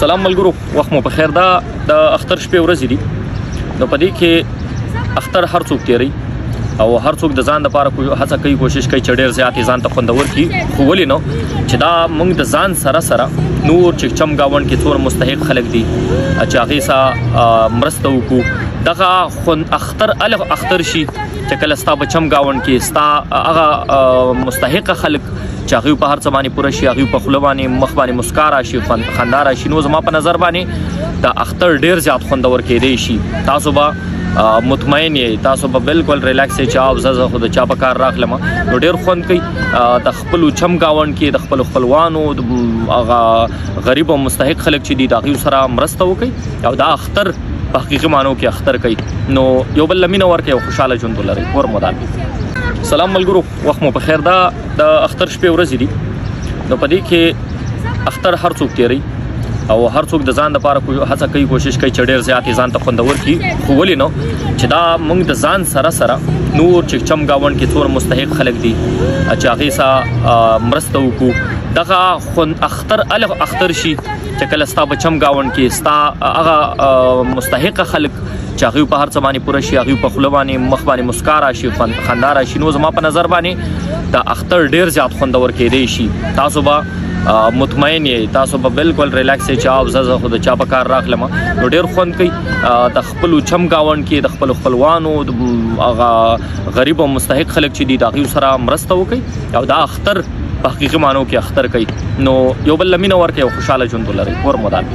سلام ملګرو، وخت مو په خیر. دا د اختر شپې ورځې دي، نو په دې کې اختر هر څوک تیری او هر څوک د ځان لپاره هڅه کوي، کوشش کوي چې ډېر زیات ځان ته خوندور کړي. خو ولې نو چې دا موږ د ځان سره نور چې چمګاوند کې څومره مستحق خلک دي چې هغې سره مرسته وکړو. دغه اختر الګ اختر شي چې کله ستا په چمګاوند کې ستا هغه مستحق خلک چې هغوی په هر څه باندې پوره شي، هغوی په خوله باندې مخ باندې مسکا راشي، خندا راشي. نو زما په نظر باندې دا اختر ډېر زیات خوندور کېدی شي. تاسو به مطمئن یې، تاسو به بالکل ریلیکس یې چې زه خو د چا په کار راغلم. نو ډېر خوند کوي د خپلو چمګاوند کې د خپلو خپلوانو هغه غریب او مستحق خلک چې دي د هغوی سره مرسته وکړي او دا اختر په حقیقي معنو کې اختر کوي. نو یو بل لمینه ورکړئ او خوشحاله ژوند ولرئ. کور مودان. سلام ملګرو، وخت مو په خیر. دا د اختر شپې ورځې دي، نو په دې کې اختر هر څوک تیری او هر څوک د ځان لپاره هڅه کوي، کوشش کوي چې ډېر زیات ځان ته خوندور کړي. خو ولې نو چې دا موږ د ځان سره نور چې چمګاوند کې څومره مستحق خلک دي چې هغې سره مرسته وکړو. دغه اختر الګ اختر شي چې کله ستا په چمګاوند کې ستا هغه مستحق خلک چې هغوی په هر څه باندې پوره شي، هغوی په خوله باندې مخ باندې مسکا راشي، خندا راشي. نو زما په نظر باندې دا اختر ډېر زیات خوندور کېدی شي. تاسو به مطمئن یې، تاسو به بالکل ریلیکس یې چې زه خو د چا په کار راغلم. نو ډېر خوند کوي د خپلو چمګاوند کې د خپلو خپلوانو هغه غریب او مستحق خلک چې دي د هغوی سره مرسته وکړي او دا اختر په حقیقي معنو کې اختر کوي. نو یو بل لمینه ورکړئ او خوشحاله ژوند ولرئ. کور مودان.